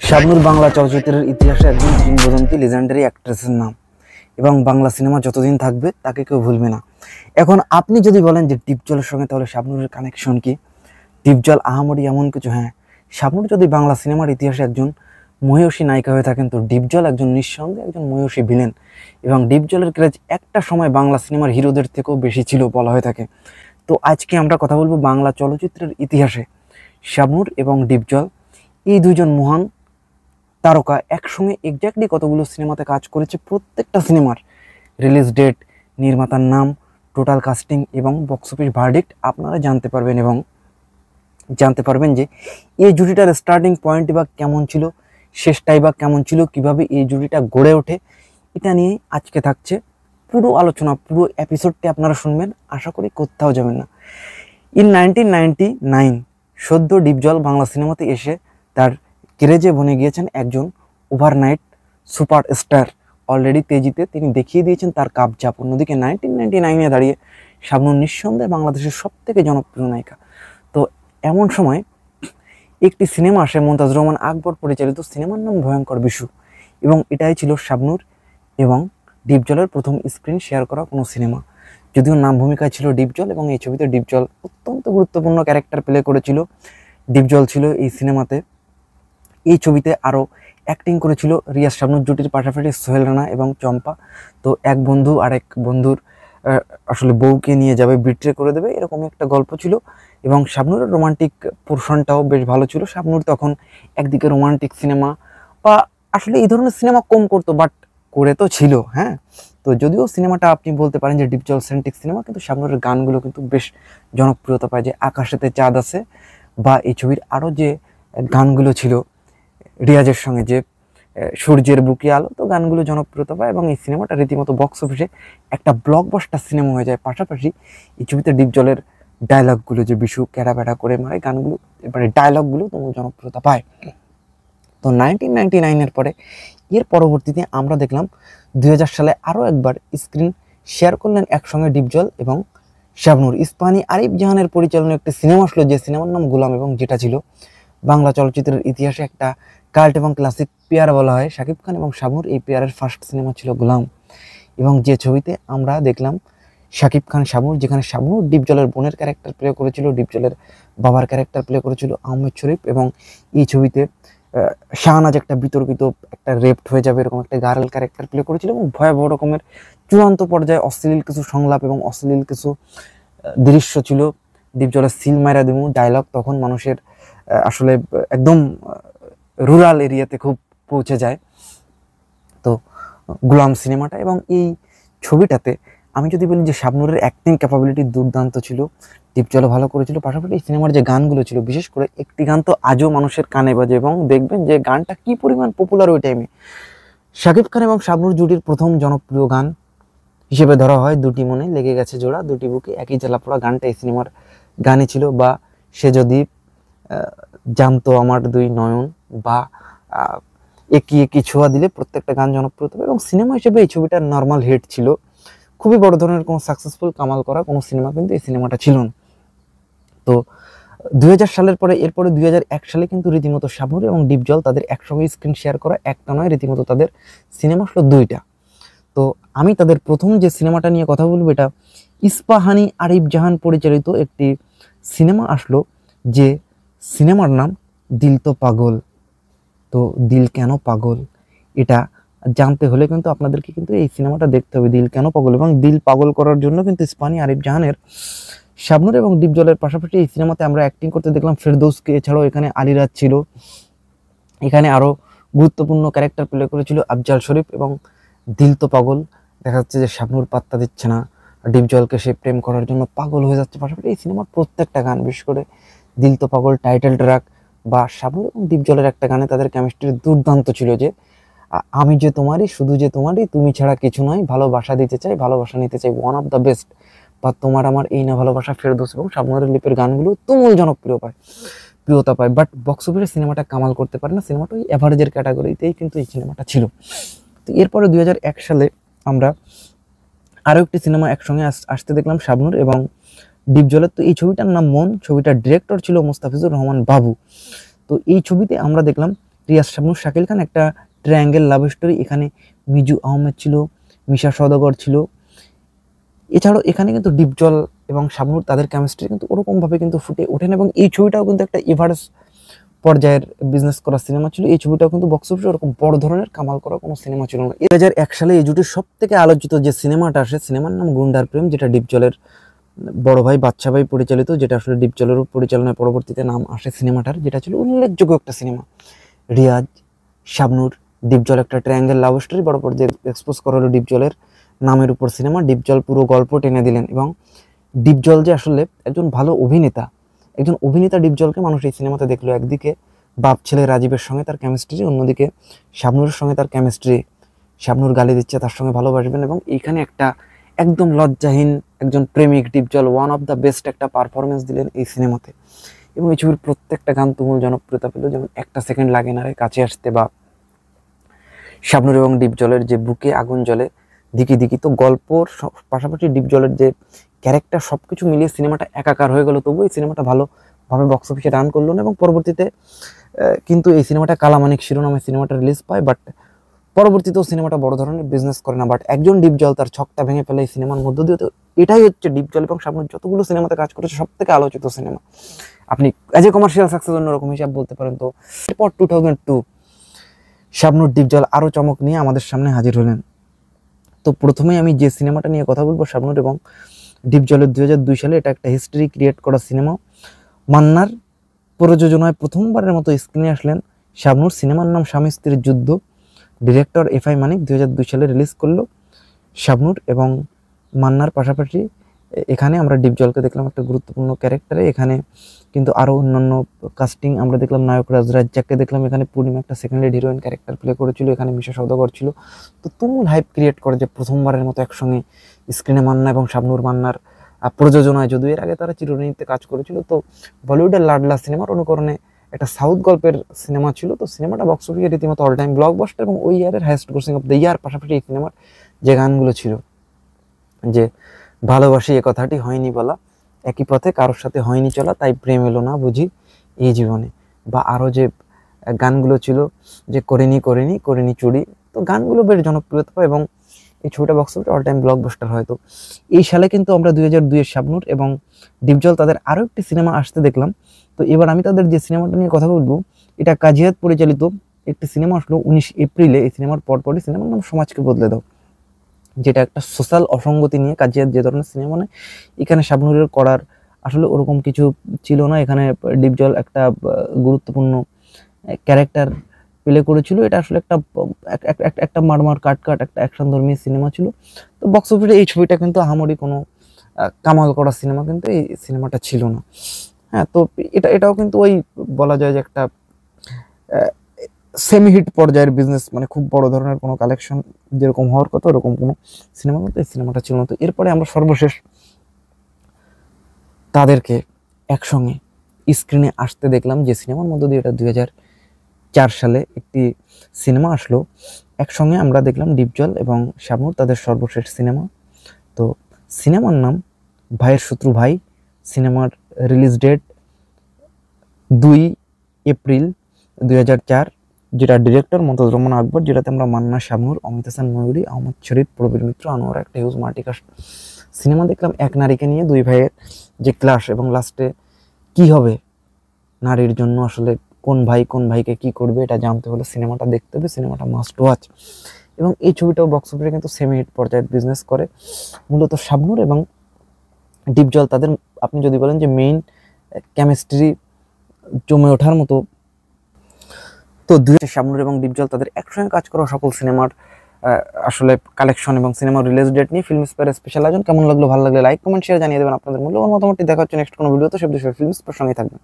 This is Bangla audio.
শাবনূর বাংলা চলচ্চিত্রের ইতিহাসে একজন কিংবদন্তি লেজেন্ডারি অ্যাক্ট্রেসের নাম এবং বাংলা সিনেমা যতদিন থাকবে তাকে কেউ ভুলবে না। এখন আপনি যদি বলেন যে ডিপজলের সঙ্গে, তাহলে শাবনূরের কানেকশন কি? ডিপজল আহামরি এমন কিছু? হ্যাঁ, শাবনূর যদি বাংলা সিনেমার ইতিহাসে একজন মহিষী নায়িকা হয়ে থাকেন, তো ডিপজল একজন নিঃসন্দেহে একজন মহিষী ভিলেন। এবং ডিপজলের ক্রেজ একটা সময় বাংলা সিনেমার হিরোদের থেকেও বেশি ছিল বলা হয়ে থাকে। তো আজকে আমরা কথা বলবো বাংলা চলচ্চিত্রের ইতিহাসে শাবনূর এবং ডিপজল, এই দুজন মহান তারকা একসঙ্গে এক্স্যাক্টলি কতগুলো সিনেমাতে কাজ করেছে, প্রত্যেকটা সিনেমার রিলিজ ডেট, নির্মাতার নাম, টোটাল কাস্টিং এবং বক্স অফিস ভার্ডিক্ট আপনারা জানতে পারবেন। এবং জানতে পারবেন যে এই জুটিটার স্টার্টিং পয়েন্ট বা কেমন ছিল, শেষটাই বা কেমন ছিল, কিভাবে এই জুটিটা গড়ে ওঠে, এটা নিয়ে আজকে থাকছে পুরো আলোচনা। পুরো এপিসোডটি আপনারা শুনবেন, আশা করি কোথাও যাবেন না। ইন 1999 সদ্য ডিপজল বাংলা সিনেমাতে এসে তার ক্রেজে বনে গিয়েছেন একজন ওভারনাইট সুপারস্টার। অলরেডি তেজিতে তিনি দেখিয়ে দিয়েছেন তার কাবজাপ। অন্যদিকে 1999-এ দাঁড়িয়ে শাবনূর নিঃসন্দেহে বাংলাদেশের সবথেকে জনপ্রিয় নায়িকা। তো এমন সময় একটি সিনেমা আসে মুমতাজুর রহমান আকবর পরিচালিত, সিনেমার নাম ভয়ঙ্কর বিশু, এবং এটাই ছিল শাবনূর এবং ডিপজলের প্রথম স্ক্রিন শেয়ার করা কোনো সিনেমা। যদিও নাম ভূমিকায় ছিল ডিপজল এবং এই ছবিতে ডিপজল অত্যন্ত গুরুত্বপূর্ণ ক্যারেক্টার প্লে করেছিল। ডিপজল ছিল এই সিনেমাতে। এই ছবিতে আরও অ্যাক্টিং করেছিল রিয়াজ শাবনূর জুটির পাশাপাশি সোহেল রানা এবং চম্পা। তো এক বন্ধু আরেক বন্ধুর আসলে বউকে নিয়ে যাবে, বিট্রে করে দেবে, এরকম একটা গল্প ছিল। এবং শাবনূরের রোমান্টিক পোর্শনটাও বেশ ভালো ছিল। শাবনূর তখন একদিকে রোমান্টিক সিনেমা বা আসলে এই ধরনের সিনেমা কম করতো, বাট করে তো ছিল। হ্যাঁ, তো যদিও সিনেমাটা আপনি বলতে পারেন যে ডিপজল সেন্ট্রিক সিনেমা, কিন্তু শাবনূরের গানগুলো কিন্তু বেশ জনপ্রিয়তা পায়। যে আকাশেতে চাঁদ আছে বা এই ছবির আরও যে গানগুলো ছিল রিয়াজের সঙ্গে, যে সূর্যের বুকে আলো, তো গানগুলো জনপ্রিয়তা পায় এবং এই সিনেমাটা রীতিমতো বক্স অফিসে একটা ব্লকবাস্টার সিনেমা হয়ে যায়। পাশাপাশি এই ছবিতে ডিপজলের ডায়লগগুলো, যে বিশু ক্যাড়া প্যাড়া করে মারে, গানগুলো এবারে ডায়লগগুলো তো জনপ্রিয়তা পায়। তো 1999-এর পরে এর পরবর্তীতে আমরা দেখলাম 2000 সালে আরও একবার স্ক্রিন শেয়ার করলেন একসঙ্গে ডিপজল এবং শাবনূর। ইস্পাহানি আরিফ জাহানের পরিচালনায় একটি সিনেমা আসলো, যে সিনেমার নাম গোলাম, এবং যেটা ছিল বাংলা চলচ্চিত্রের ইতিহাসে একটা কাল্ট এবং ক্লাসিক পেয়ার বলা হয়। শাকিব খান এবং শাবনূর, এই পেয়ারের ফার্স্ট সিনেমা ছিল গোলাম। এবং যে ছবিতে আমরা দেখলাম শাকিব খান শাবনূর, যেখানে শাবনূর ডিপজলের বোনের ক্যারেক্টার প্লে করেছিল, ডিপজলের বাবার ক্যারেক্টার প্লে করেছিল আহমেদ শরীফ। এবং এই ছবিতে শাহনাজ একটা বিতর্কিত, একটা রেপড হয়ে যাবে এরকম একটা গার্ল ক্যারেক্টার প্লে করেছিল। এবং ভয়াবহ রকমের চূড়ান্ত পর্যায়ে অশ্লীল কিছু সংলাপ এবং অশ্লীল কিছু দৃশ্য ছিল। ডিপজলের সিল মাইরা দিমু ডায়লগ তখন মানুষের আসলে একদম রুরাল এরিয়াতে খুব পৌঁছে যায়। তো গোলাম সিনেমাটা এবং এই ছবিটাতে আমি যদি বলি যে শাবনূরের অ্যাক্টিং ক্যাপাবিলিটি দুর্দান্ত ছিল, ডিপজলও ভালো করেছিল। পাশাপাশি এই সিনেমার যে গানগুলো ছিল, বিশেষ করে একটি গান তো আজও মানুষের কানে বাজে, এবং দেখবেন যে গানটা কি পরিমাণ পপুলার ওই টাইমে। শাকিব খান এবং শাবনূর জুটির প্রথম জনপ্রিয় গান হিসেবে ধরা হয় দুটি মনে লেগে গেছে জোড়া, দুটি বুকে একই জ্বালা পোড়া। গানটা এই সিনেমার গানই ছিল। বা সে যদি জানতো আমার দুই নয়ন, বা একি একি ছোঁয়া দিলে, প্রত্যেকটা গান জনপ্রিয় হবে। এবং সিনেমা হিসেবে এই ছবিটা নর্মাল হিট ছিল। খুবই বড় ধরনের কোনো সাকসেসফুল কামাল করা কোনো সিনেমা কিন্তু এই সিনেমাটা ছিল না। তো 2000 সালের পরে, এরপরে 2001 সালে কিন্তু রীতিমতো শাবনূর এবং ডিপজল তাদের একসঙ্গে স্ক্রিন শেয়ার করা একটা নয়, রীতিমতো তাদের সিনেমা আসলো দুইটা। তো আমি তাদের প্রথম যে সিনেমাটা নিয়ে কথা বলবো, এটা ইস্পাহানি আরিফ জাহান পরিচালিত একটি সিনেমা আসলো, যে সিনেমার নাম দিল তো পাগল। তো দিল কেন পাগল, এটা জানতে হলে কিন্তু আপনাদেরকে কিন্তু এই সিনেমাটা দেখতে হবে, দিল কেন পাগল। এবং দিল পাগল করার জন্য কিন্তু ইস্পাহানি আরিফ জাহানের শাবনূর এবং ডিপজলের পাশাপাশি এই সিনেমাতে আমরা অ্যাক্টিং করতে দেখলাম ফেরদৌসকে। এছাড়াও এখানে আলিরাজ ছিল, এখানে আরও গুরুত্বপূর্ণ ক্যারেক্টার প্লে করেছিল আফজাল শরীফ। এবং দিল তো পাগল দেখা যাচ্ছে যে শাবনূর পাত্তা দিচ্ছে না, ডিপজলকে সে প্রেম করার জন্য পাগল হয়ে যাচ্ছে। পাশাপাশি এই সিনেমার প্রত্যেকটা গান, বিশেষ করে দিল তো পাগল টাইটেল ট্র্যাক বা শাবনূর এবং ডিপজলের একটা গানে তাদের কেমিস্ট্রি দুর্দান্ত ছিল, যে আমি যে তোমারই, শুধু যে তোমারই, তুমি ছাড়া কিছু নয়, ভালোবাসা দিতে চাই, ভালোবাসা নিতে চাই, ওয়ান অফ দ্য বেস্ট, বা তোমার আমার এই না ভালোবাসা, ফেরদৌস এবং শাবনূরের লিপের গানগুলো তুমুল প্রিয়তা পায়। বাট বক্স অফিসে সিনেমাটা কামাল করতে পারে না, সিনেমাটা ওই অ্যাভারেজের ক্যাটাগরিতেই কিন্তু এই সিনেমাটা ছিল। তো এরপরে 2001 সালে আমরা আরও একটি সিনেমা একসঙ্গে আসতে দেখলাম শাবনূর এবং ডিপজলের। তো এই ছবিটার নাম মন, ছবিটার ডিরেক্টর ছিল মোস্তাফিজুর রহমান বাবু। তো এই ছবিতে আমরা দেখলাম রিয়াজ, শাবনূর, শাকিল খান একটা ট্রায়াঙ্গেল লাভ স্টোরি। এখানে মিজু আহমেদ ছিল, মিশা সওদাগর ছিল। এছাড়াও এখানে কিন্তু ডিপজল এবং শাবনূর তাদের কেমিস্ট্রি কিন্তু ওরকমভাবে কিন্তু ফুটে ওঠেন, এবং এই ছবিটাও কিন্তু একটা এভারেস্ট পর্যায়ের বিজনেস করা সিনেমা ছিল। এই ছবিটাও কিন্তু বক্স অফিসে ওরকম বড় ধরনের কামাল করা কোনো সিনেমা ছিল না। 2001 সালে এই জুটির সব থেকে আলোচিত যে সিনেমাটা আসে, সিনেমার নাম গুন্ডার প্রেম, যেটা ডিপজলের বড় ভাই বাচ্চা ভাই পরিচালিত, যেটা আসলে ডিপজলেরও পরিচালনায় পরবর্তীতে নাম আসে সিনেমাটার, যেটা ছিল উল্লেখযোগ্য একটা সিনেমা। রিয়াজ, শাবনূর, ডিপজল একটা ট্রায়াঙ্গেল লাভ স্টোরি বড় পর্যায়ে এক্সপোজ করা হলো ডিপজলের নামের উপর সিনেমা। ডিপজল পুরো গল্প টেনে দিলেন, এবং ডিপজল যে আসলে একজন ভালো অভিনেতা, একজন অভিনেতা ডিপজলকে মানুষ এই সিনেমাতে দেখলো। একদিকে বাপ ছেলে রাজীবের সঙ্গে তার কেমিস্ট্রি, অন্যদিকে শাবনূরের সঙ্গে তার কেমিস্ট্রি। শাবনূর গালি দিচ্ছে, তার সঙ্গে ভালোবাসবেন, এবং এইখানে একটা একদম লজ্জাহীন একজন প্রেমিক Dipjol one of the best একটা পারফরমেন্স দিলেন এই সিনেমাতে। এবং এই ছবির প্রত্যেকটা গান তুমুল জনপ্রিয়তা পেল, যেমন একটা সেকেন্ড লাগে না রে কাছে আসতে, বা শাবনূর এবং ডিপজলের যে বুকে আগুন জ্বলে, দিকি দিকি। তো গল্পর পাশাপাশি ডিপজলের যে ক্যারেক্টার সবকিছু মিলিয়ে সিনেমাটা একাকার হয়ে গেল। তবু এই সিনেমাটা ভালোভাবে বক্স অফিসে রান করলো না, এবং পরবর্তীতে কিন্তু এই সিনেমাটা কালামানিক শিরোনামে সিনেমাটা রিলিজ পায়। বাট পরবর্তীতেও সিনেমাটা বড় ধরনের বিজনেস করে না। বাট একজন ডিপজল তার ছকটা ভেঙে ফেলে এই সিনেমার মধ্য দিয়ে। তো এটাই হচ্ছে ডিপজল এবং শাবনূর যতগুলো সিনেমাতে কাজ করেছে সব থেকে আলোচিত সিনেমা। আপনি অ্যাজ এ কমার্শিয়াল সাকসেস অন্যরকম হিসাব বলতে পারেন। তো এরপর 2002 শাবনূর ডিপজল আরও চমক নিয়ে আমাদের সামনে হাজির হলেন। তো প্রথমেই আমি যে সিনেমাটা নিয়ে কথা বলবো, শাবনূর এবং ডিপজলের 2002 সালে এটা একটা হিস্ট্রি ক্রিয়েট করা সিনেমা। মান্নার প্রযোজনায় প্রথমবারের মতো স্ক্রিনে আসলেন শাবনূর। সিনেমার নাম স্বামী স্ত্রীর যুদ্ধ। ডিরেক্টর এফআই মানিক 2002 সালে রিলিজ করলো শাবনূর এবং মান্নার পাশাপাশি এখানে আমরা ডিপজলকে দেখলাম একটা গুরুত্বপূর্ণ ক্যারেক্টারে। এখানে কিন্তু আরও অন্যান্য কাস্টিং আমরা দেখলাম। নায়ক রাজ্জাককে দেখলাম এখানে, পূর্ণিমা একটা second lead heroine character play করেছিল, এখানে মিশা সওদাগর ছিল। তো তুমুল হাইপ ক্রিয়েট করে যে প্রথমবারের মতো একসঙ্গে স্ক্রিনে মান্না এবং শাবনূর। মান্নার প্রযোজনায়, যদিও এর আগে তারা চিরনীতে কাজ করেছিল। তো বলিউডের লাডলা সিনেমার অনুকরণে একটা সাউথ গল্পের সিনেমা ছিল। তো সিনেমাটা বক্স অফিসে রীতিমতো অল টাইম ব্লকবাস্টার, এবং ওই ইয়ারের highest grossing of the year. পাশাপাশি এই সিনেমার যে গানগুলো ছিল, যে ভালোবাসি এ কথাটি হয়নি বলা, একই পথে কারোর সাথে হয়নি চলা, তাই প্রেম এলো না বুঝি এই জীবনে, বা আরও যে গানগুলো ছিল, যে করিনি করিনি করিনি চুরি। তো গানগুলো বেশ জনপ্রিয়তা পায়, এবং এই ছবিটা বক্স অফিসে অল টাইম ব্লকবাস্টার হয়। তো এই সালে কিন্তু আমরা 2002-এর শাবনূর এবং ডিপজল তাদের আরও একটি সিনেমা আসতে দেখলাম। তো এবার আমি তাদের যে সিনেমাটা নিয়ে কথা বলবো, এটা কাজী হায়াৎ পরিচালিত একটি সিনেমা আসলো 19 এপ্রিলে। এই সিনেমার পরপরই সিনেমার নাম সমাজকে বদলে দাও, যেটা একটা সোশ্যাল অসঙ্গতি নিয়ে কাজী হায়াৎ যে ধরনের সিনেমা নেয়, এখানে শাবনূরের করার আসলে ওরকম কিছু ছিল না। এখানে ডিপজল একটা গুরুত্বপূর্ণ ক্যারেক্টার প্লে করেছিল। এটা আসলে একটা মারমার কাট একটা অ্যাকশন ধর্মী সিনেমা ছিল। তো বক্স অফিসে এই ছবিটা কিন্তু আহামরি কোনো কামাল করা সিনেমা কিন্তু এই সিনেমাটা ছিল না। হ্যাঁ, তো এটাও কিন্তু ওই বলা যায় যে একটা সেমি হিট পর্যায়ের বিজনেস, মানে খুব বড় ধরনের কোনো কালেকশন যেরকম হওয়ার কথা ওরকম কোনো সিনেমা কিন্তু এই সিনেমাটা ছিল না। তো এরপরে আমরা সর্বশেষ তাদেরকে একসঙ্গে স্ক্রিনে আসতে দেখলাম, যে সিনেমার মধ্য দিয়ে, এটা 2004 সালে একটি সিনেমা আসলো। একসঙ্গে আমরা দেখলাম ডিপজল এবং শাবনূর তাদের সর্বশেষ সিনেমা। তো সিনেমার নাম ভাইয়ের শত্রু ভাই। সিনেমার রিলিজ ডেট 2 এপ্রিল 2004, যেটা ডিরেক্টর মুমতাজ রহমান আকবর, যেটাতে আমরা মান্না, শাবনূর, অমিত হাসান ময়ূরী, আহমদ শরীফ, প্রবীর মিত্র, আনোয়ার একটা হিউজ মাল্টিকাস্ট সিনেমা দেখলাম। এক নারীকে নিয়ে দুই ভাইয়ের যে ক্লাশ, এবং লাস্টে কি হবে নারীর জন্য, আসলে কোন ভাই কোন ভাইকে কি করবে, এটা জানতে হলে সিনেমাটা দেখতে হবে। সিনেমাটা মাস্ট ওয়াচ। এবং এই ছবিটাও বক্স অফিসে কিন্তু সেমি হিট পর্যায়ের বিজনেস করে। মূলত শাবনূর এবং ডিপজল তাদের, আপনি যদি বলেন যে মেইন কেমিস্ট্রি জমে ওঠার মতো, তো শাবনূর এবং ডিপজল তাদের একসঙ্গে কাজ করা সকল সিনেমার আসলে কালেকশন এবং সিনেমার রিলিজ ডেট নিয়ে ফিল্ম স্পেয়ার স্পেশাল আয়োজন। কেমন লাগলো? ভালো লাগলে লাইক কমেন্ট শেয়ার জানিয়ে দেবেন আপনাদের মূল্যবান মতামতটি। দেখা হচ্ছে নেক্সট কোনো ভিডিওতে। সব বিষয়ে ফিল্ম স্পেয়ার সঙ্গে থাকবেন।